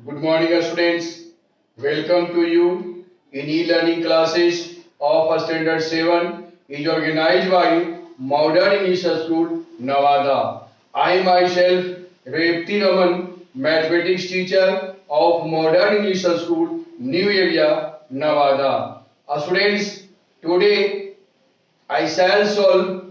Good morning, students. Welcome to you in e-learning classes of Standard 7 is organized by Modern English School, Nevada. I myself, Revati Raman, mathematics teacher of Modern English School, New Area, Nevada. Students, today I shall solve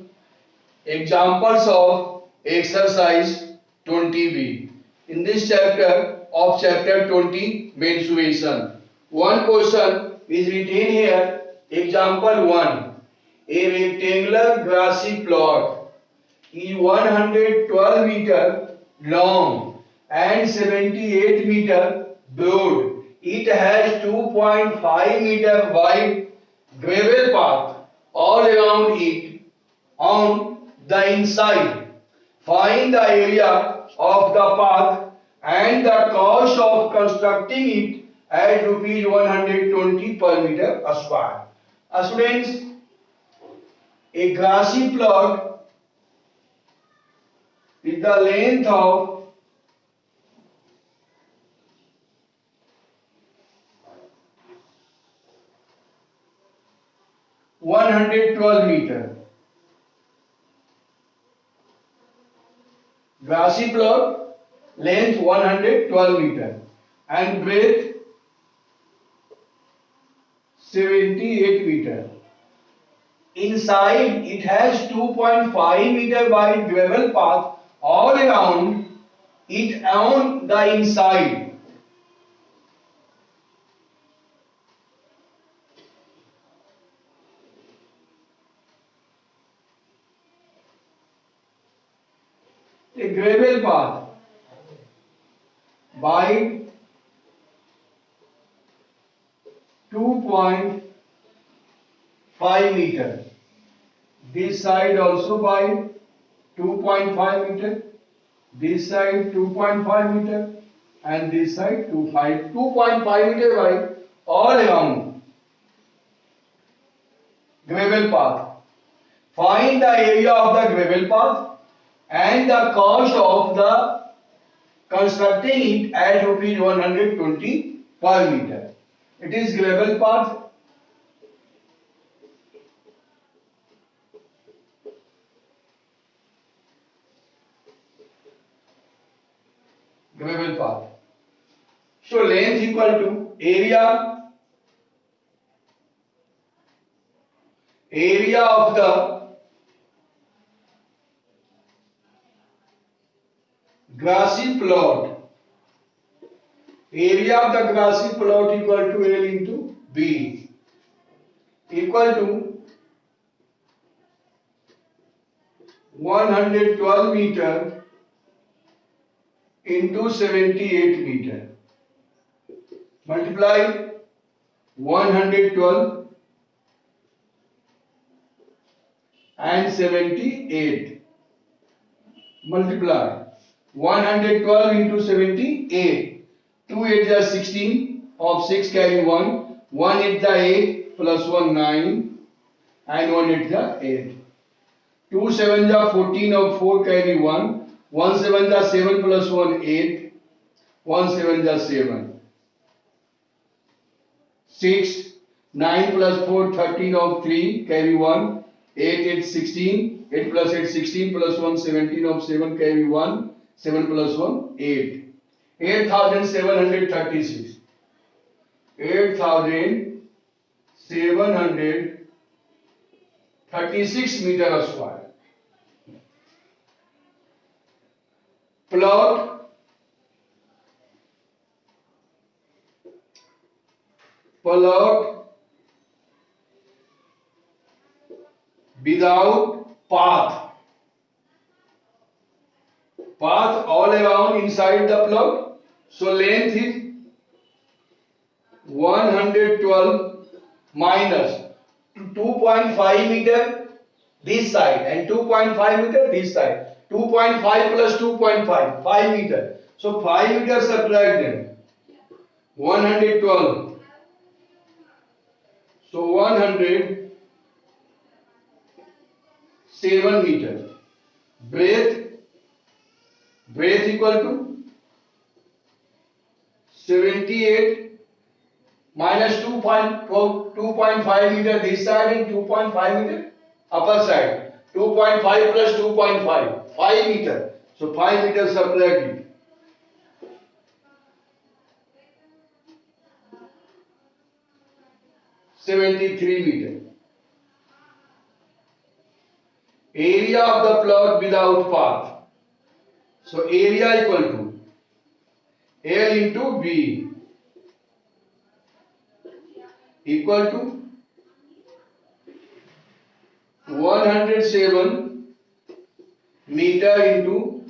examples of exercise 20b. In this chapter of chapter 20, mensuration. One question is written here. Example 1. A rectangular grassy plot is 112 meter long and 78 meter broad. It has 2.5 meter wide gravel path all around it. On the inside, find the area of the path and the cost of constructing it at rupees 120 per meter square. Students, a grassy plot with the length of 112 meter. Grassy plot, length 112 meter and breadth 78 meter. Inside, it has 2.5 meter wide gravel path all around it on the inside. A gravel path by 2.5 meter. This side also by 2.5 meter. This side 2.5 meter and this side 2.5 meter wide all around gravel path. Find the area of the gravel path and the cost of the constructing it at rupees 120 per meter. It is gravel path. Gravel path. So length equal to area of the grassy plot. Area of the grassy plot equal to L into B equal to 112 meter into 78 meter. Multiply 112 and 78. Multiply 112 into 78. 2 8 is 16. Of 6 carry 1. 1 8 is 8 plus 1 9 and 1 8 is 8. 2 7 is 14 of 4 carry 1. 1 7 is 7 plus 1 8. 1 7 is 7. 6 9 plus 4 13 of 3 carry 1. 8 8 16. 8 plus 8 16 plus 1 17 of 7 carry 1. 7 plus 1 8. 8736. 8736 meter square. Plot without path. Path all around inside the plot. So length is 112 minus 2.5 meter this side and 2.5 meter this side. 2.5 plus 2.5, 5 meter. So 5 meter subtract them. 112. So 107 meter. Breadth equal to 78 minus 2.5 meter this side and 2.5 meter upper side. 2.5 plus 2.5, 5 meter. So 5 meters subtract it. 73 meter. Area of the plot without path. So area equal to L into B equal to 107 meter into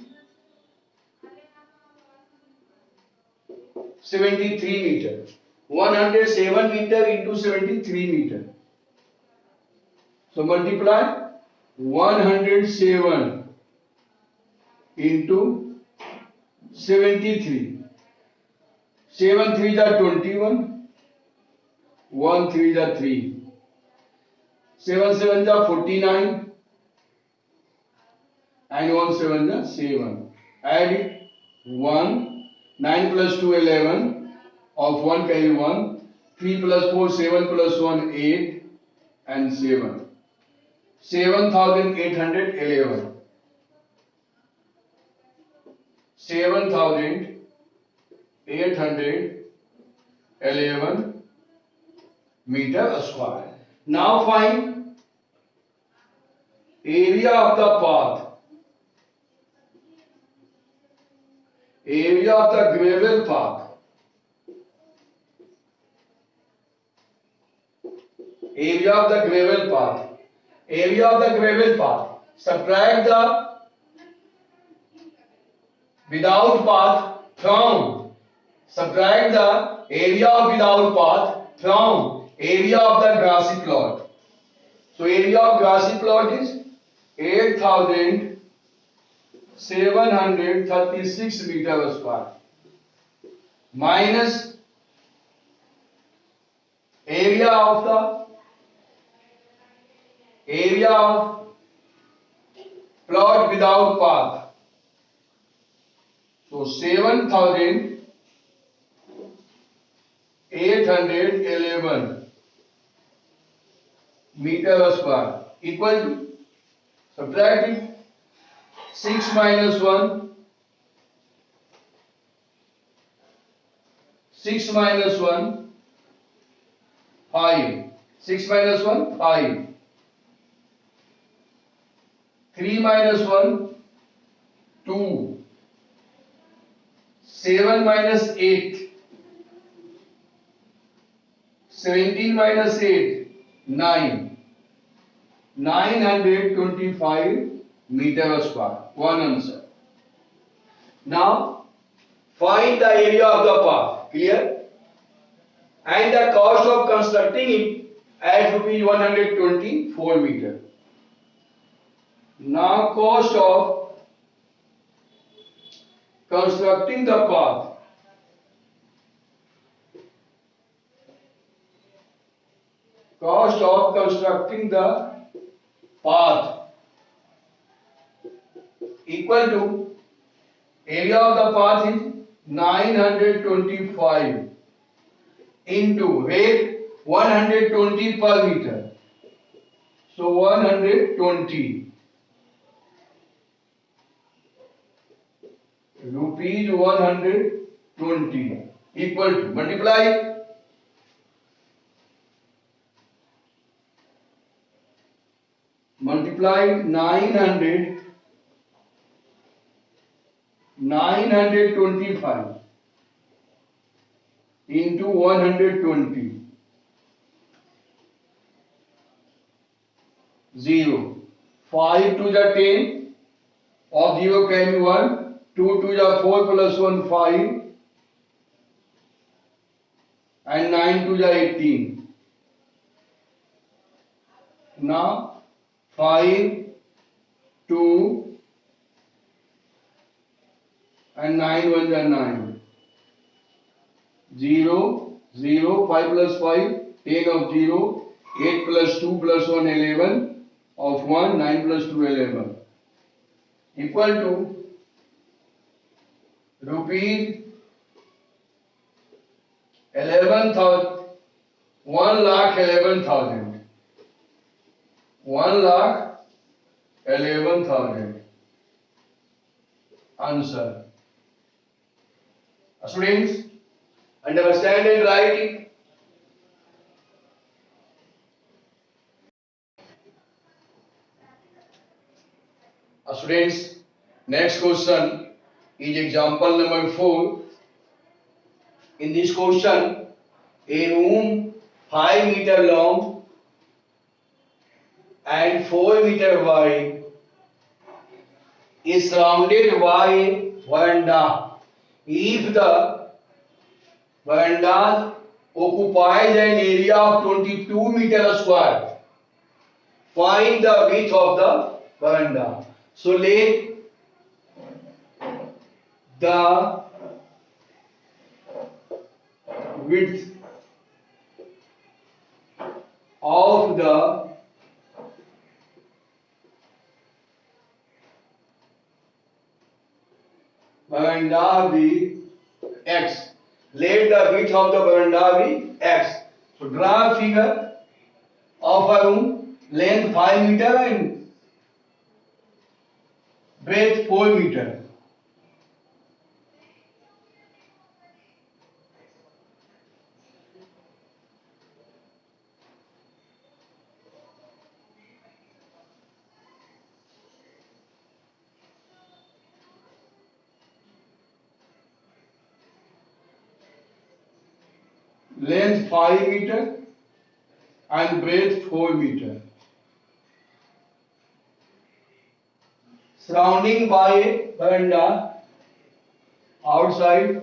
73 meter. 107 meter into 73 meter. So multiply 107 into 73. 7 3 is 21. 1 3 is 3. 7 7 is 49. And 1 7 is 7. Add it. 1. 9 plus 2 11. Of 1 carry 1. 3 plus 4 7 plus 1 8. And 7. 7,811. 7,811 meter square. Now find area of the path. Area of the gravel path. Area of the gravel path. Area of the gravel path. Subtract the without path from. Subtract the area of without path from area of the grassy plot. So area of grassy plot is 8,736 meter square minus area of plot without path. So 7,811 meter square equal to, subtract it, 6 minus 1, 6 minus 1, 5, 6 minus 1, 5, 3 minus 1, 2, 7 minus 8, 17 minus 8, 9, 925 meter square. One answer. Now find the area of the path. Clear? And the cost of constructing it at rupees 124 meter. Now cost of constructing the path. Cost of constructing the path equal to area of the path is 925 into rate 120 per meter. So 120 rupees 120 equal to, multiply multiply 925 into 120. 0. 5 to the 10. Of 0 carry 1. 2 to the 4 plus 1 5. And 9 to the 18. Now 5, 2 and 9 1 is 9. 0, 0, 5 plus 5, 10 of 0, 8 plus 2 plus 1, 11, of 1, 9 plus 2, 11. Equal to rupees 11,000, 1,11,000, 1,11,000. Answer. Students, understand and write it. Students, next question is example number 4. In this question, a room 5 meter long and 4 meter wide is surrounded by a veranda. If the veranda occupies an area of 22 meters square, find the width of the veranda. So let the width of the veranda be x. Let the width of the veranda be x. So draw a figure of a room, length 5 meter and breadth 4 meter. Length 5 meter and breadth 4 meter. Surrounding by a veranda outside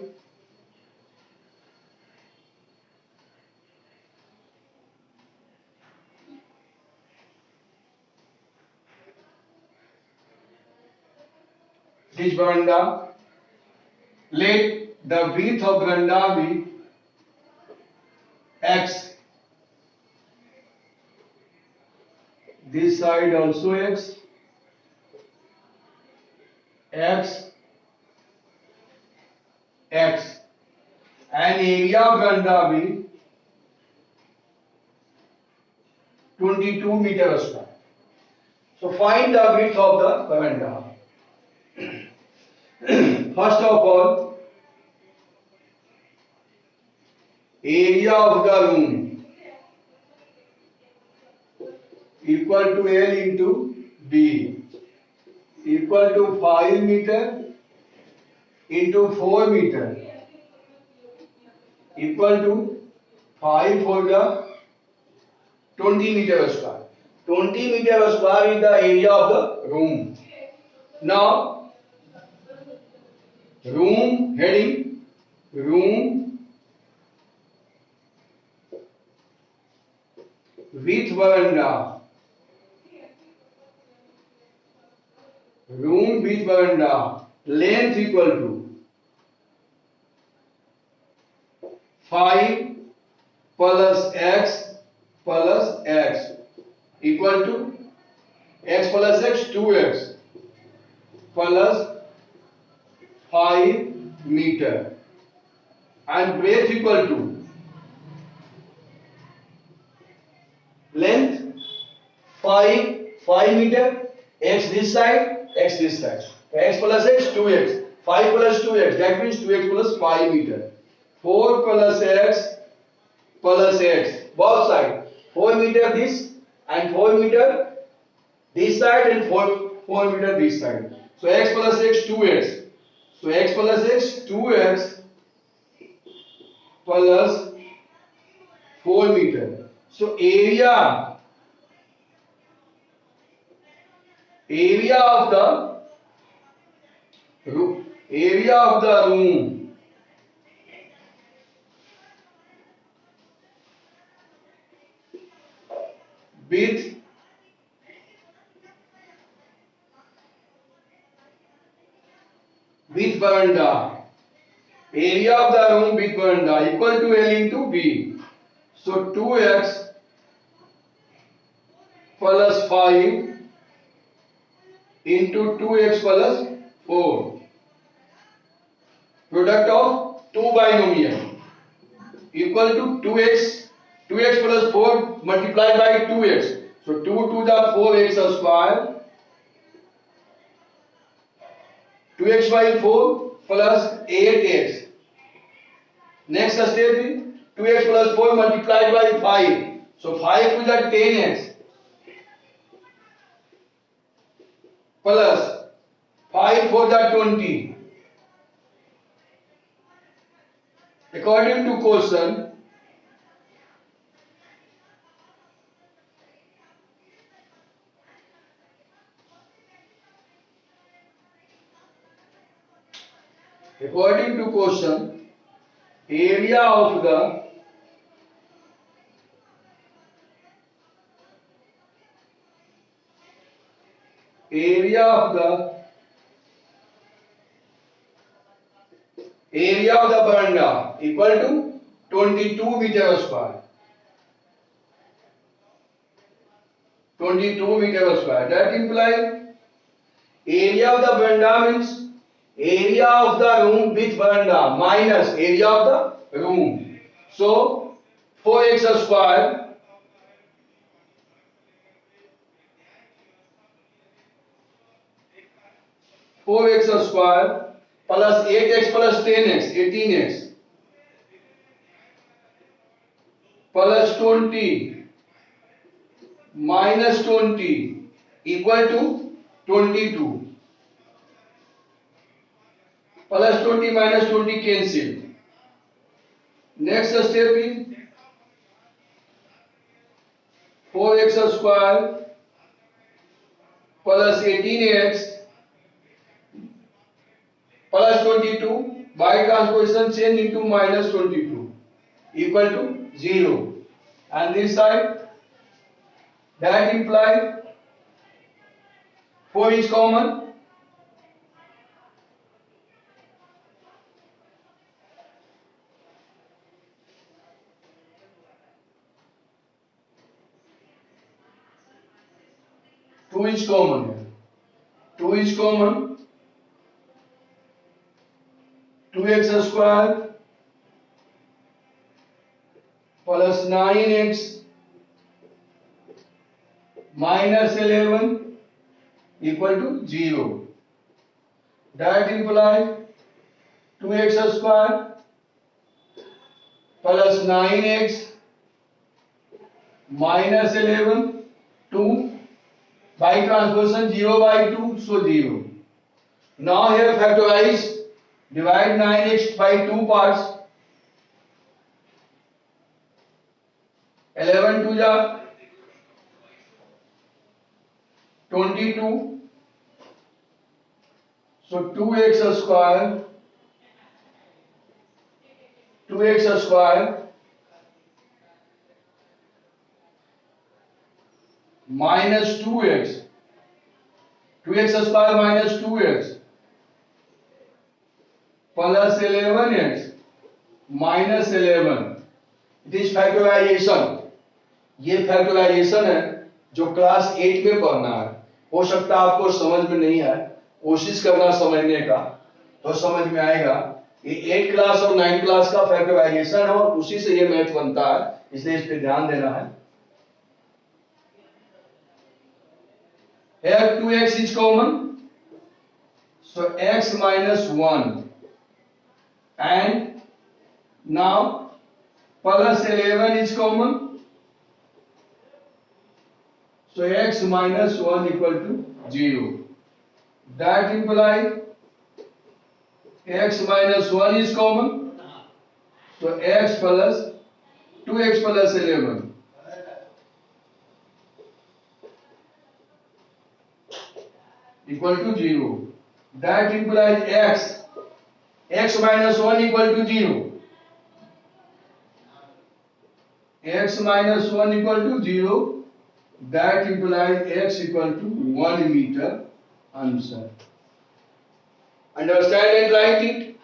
this veranda. Let the width of veranda be x. This side also x. X, x. And area of veranda be 22 meters square. So find the width of the veranda. First of all, area of the room equal to L into B equal to 5 meter into 4 meter equal to 5 for the 20 meter square. 20 meter square is the area of the room. Now, room heading, room with veranda, room with veranda, length equal to 5 plus x equal to x plus x 2x plus 5 meter and breadth equal to length 5 meter, x this side, x this side. X plus x 2x, 5 plus 2x, that means 2x plus 5 meter. 4 plus x both sides, 4 meter this and 4 meter this side and 4 meter this side. So x plus x 2x. So x plus x 2x plus 4 meter. So area of the room with veranda. Area of the room with veranda equal to L into B. So 2x plus 5 into 2x plus 4. Product of two binomial equal to 2x, 2x plus 4 multiplied by 2x. So 2 to the 4x square, 2x by 4 plus 8x. Next step is 2x plus 4 multiplied by 5. So 5 to the 10x plus 5 for the 20. According to question, area of the area of the area of the veranda equal to 22 meter square. 22 meter square. That implies area of the veranda means area of the room with veranda minus area of the room. So 4x square plus 8x plus 10x 18x plus 20 minus 20 equal to 22. Plus 20 minus 20 cancel. Next step is 4x square plus 18x plus 22 by transposition change into minus 22 equal to 0. And this side, that implies 4 is common. Two is common. 2 is common. 2x square plus 9x minus 11 equal to 0. That implies 2x square plus 9x minus 11, 2 by transposition 0 by 2, so 0. Now here factorize, divide 9x by 2 parts. 11 to the 22, so 2x square minus 2x square minus 2x plus 11x minus 11. It is factorization. ये factorisation है जो class 8 में पढ़ना है. हो सकता है आपको समझ में नहीं आए, कोशिश करना समझने का तो समझ में आएगा. ये 8 क्लास और 9 क्लास का फैक्टराइजेशन है और उसी से ये मैथ बनता है, इसलिए इस पे ध्यान देना है. Here 2x is common, so x minus 1 and now plus 11 is common, so x minus 1 equal to 0. That implies x minus 1 is common, so x plus 2x plus 11 equal to 0. That implies x minus 1 equal to 0. X minus 1 equal to 0. That implies x equal to 1 meter. Answer. Understand and write it.